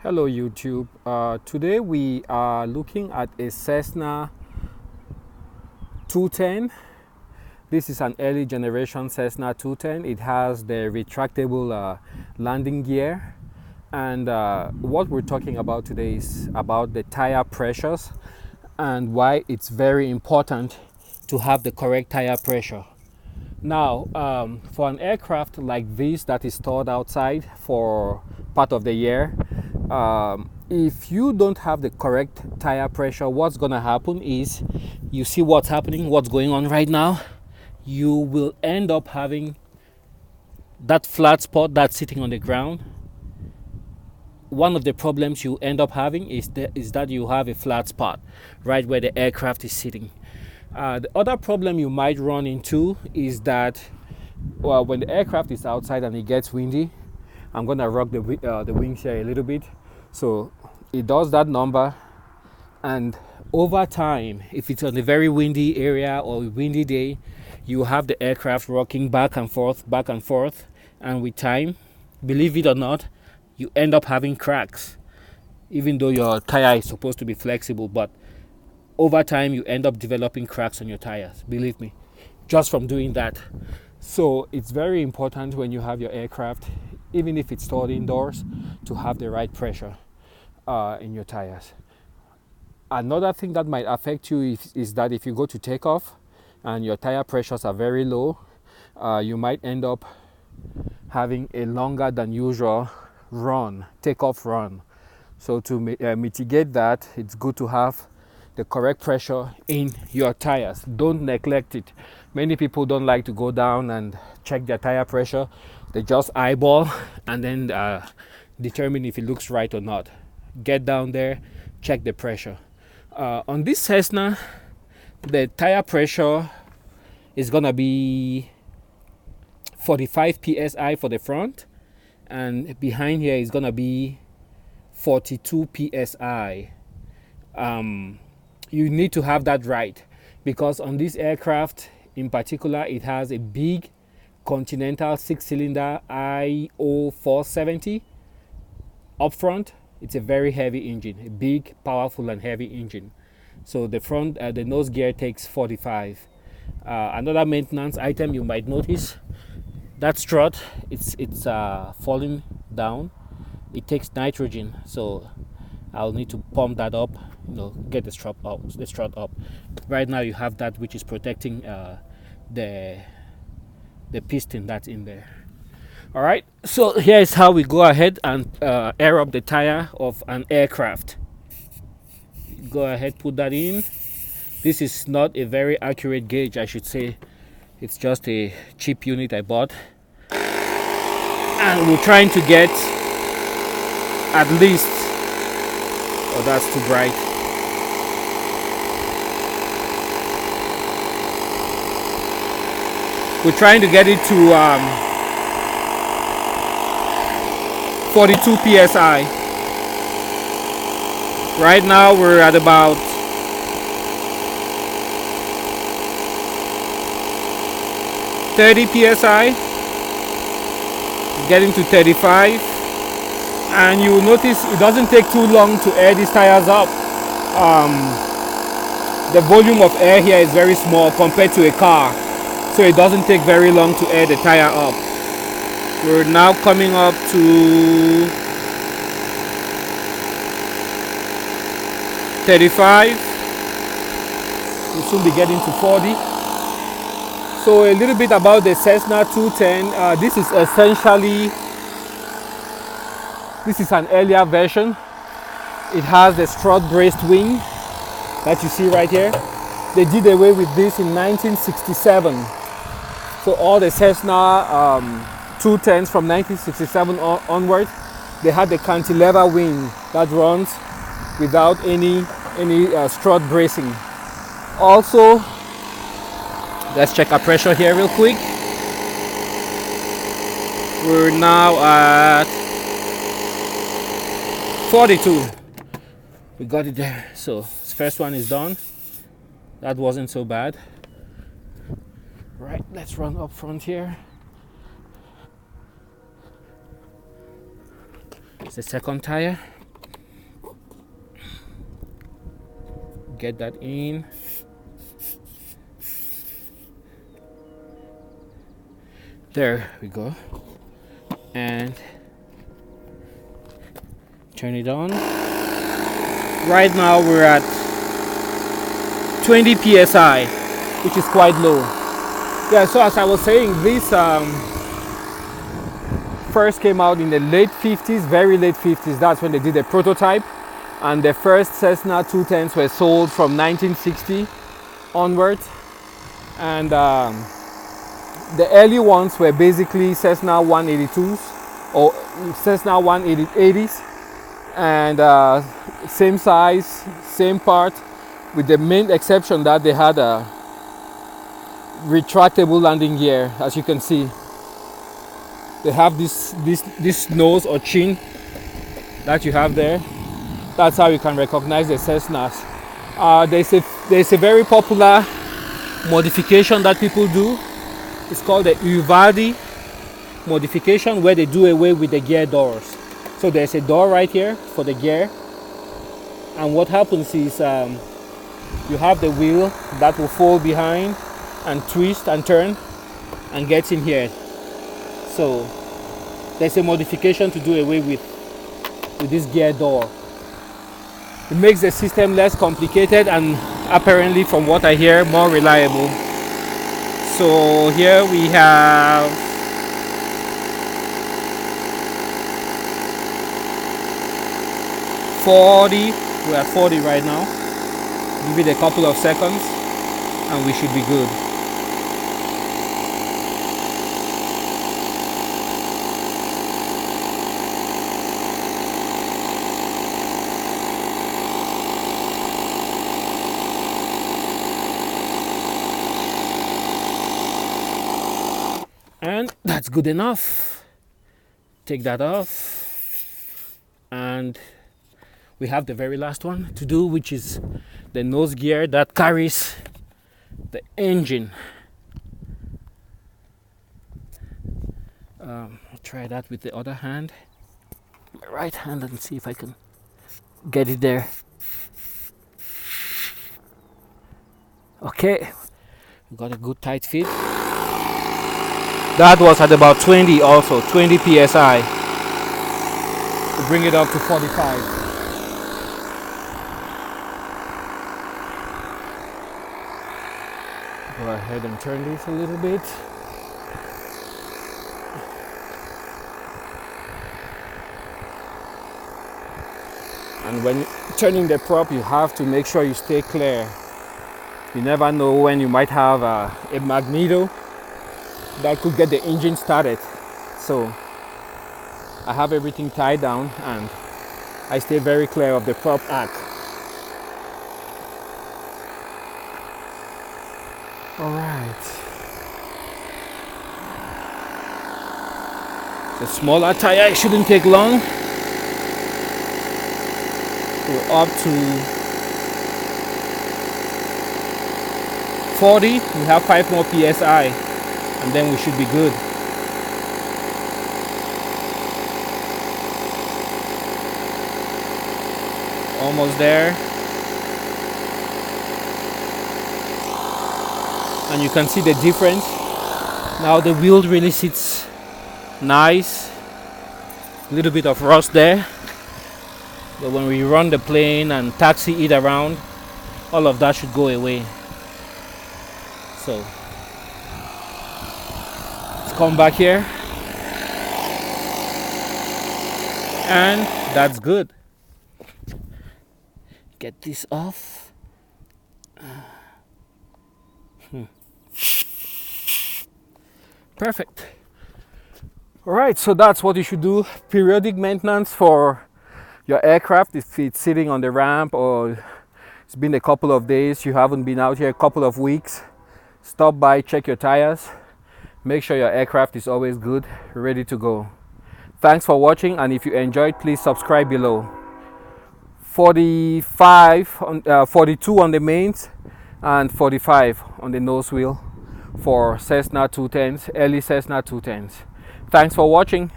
Hello YouTube. Today we are looking at a Cessna 210. This is an early generation Cessna 210. It has the retractable landing gear, and what we're talking about today is about the tire pressures and why it's very important to have the correct tire pressure. Now, for an aircraft like this that is stored outside for part of the year, if you don't have the correct tire pressure, what's going to happen is, you see what's happening, what's going on right now, you will end up having that flat spot that's sitting on the ground. One of the problems you end up having is that you have a flat spot right where the aircraft is sitting. The other problem you might run into is that, well, when the aircraft is outside and it gets windy, I'm going to rock the wings here a little bit. So it does that number, and over time, if it's on a very windy area or a windy day, you have the aircraft rocking back and forth, and with time, believe it or not, you end up having cracks, even though your tire is supposed to be flexible. But over time, you end up developing cracks on your tires, believe me, just from doing that. So it's very important when you have your aircraft, even if it's stored indoors, to have the right pressure in your tires. Another thing that might affect you is that if you go to take off and your tire pressures are very low, you might end up having a longer than usual takeoff run. So to mitigate that, it's good to have the correct pressure in your tires. Don't neglect it. Many people don't like to go down and check their tire pressure. They just eyeball and then determine if it looks right or not. Get down there, check the pressure. On this Cessna, the tire pressure is gonna be 45 psi for the front, and behind here is gonna be 42 psi. You need to have that right, because on this aircraft in particular, it has a big Continental 6-cylinder IO 470 up front. It's a very heavy engine, a big, powerful and heavy engine. So the front, the nose gear takes 45. Another maintenance item you might notice, that strut, it's falling down. It takes nitrogen, so I'll need to pump that up, get the strut up. Right now you have that, which is protecting the piston that's in there. All right, so here is how we go ahead and air up the tire of an aircraft. Go ahead, put that in. This is not a very accurate gauge, I should say. It's just a cheap unit I bought, and we're trying to get at least, oh, that's too bright. We're trying to get it to 42 psi. Right now we're at about 30 psi, getting to 35, and you will notice it doesn't take too long to air these tires up. The volume of air here is very small compared to a car, so it doesn't take very long to air the tire up. We're now coming up to 35. We'll soon be getting to 40. So a little bit about the Cessna 210. This is an earlier version. It has the strut braced wing that you see right here. They did away with this in 1967. So all the Cessna 210s from 1967 onwards, they had the cantilever wing that runs without any strut bracing. Also, let's check our pressure here real quick. We're now at 42. We got it there. So this first one is done. That wasn't so bad. Right, let's run up front here. It's the second tire. Get that in. There we go. And turn it on. Right now we're at 20 psi, which is quite low. Yeah, so as I was saying, this first came out in the late 50s, very late 50s. That's when they did the prototype, and the first Cessna 210s were sold from 1960 onwards. And the early ones were basically Cessna 182s or Cessna 180s, and same size, same part, with the main exception that they had a retractable landing gear. As you can see, they have this nose or chin that you have there. That's how you can recognize the Cessnas. There's a very popular modification that people do. It's called the Uvalde modification, where they do away with the gear doors. So there's a door right here for the gear, and what happens is you have the wheel that will fold behind and twist and turn and gets in here. So there's a modification to do away with this gear door. It makes the system less complicated and, apparently from what I hear, more reliable. So here we have we're at 40 right now. Give it a couple of seconds and we should be good. And that's good enough. Take that off, and we have the very last one to do, which is the nose gear that carries the engine. I'll try that with the other hand, my right hand, and see if I can get it there. Okay, got a good tight fit. That was at about 20 also, 20 psi. To bring it up to 45. Go ahead and turn this a little bit. And when turning the prop, you have to make sure you stay clear. You never know when you might have a magneto that could get the engine started. So I have everything tied down and I stay very clear of the prop arc. All right. The smaller tire, it shouldn't take long. We're up to 40. We have 5 more psi. And then we should be good. Almost there. And you can see the difference. Now the wheel really sits nice. A little bit of rust there. But when we run the plane and taxi it around, all of that should go away. So come back here, and that's good. Get this off. Perfect. All right, so that's what you should do. Periodic maintenance for your aircraft. If it's sitting on the ramp or it's been a couple of days, you haven't been out here a couple of weeks, stop by, check your tires. Make sure your aircraft is always good, ready to go. Thanks for watching, and if you enjoyed, please subscribe below. 42 on the mains and 45 on the nose wheel for Cessna 210s, early Cessna 210s. Thanks for watching.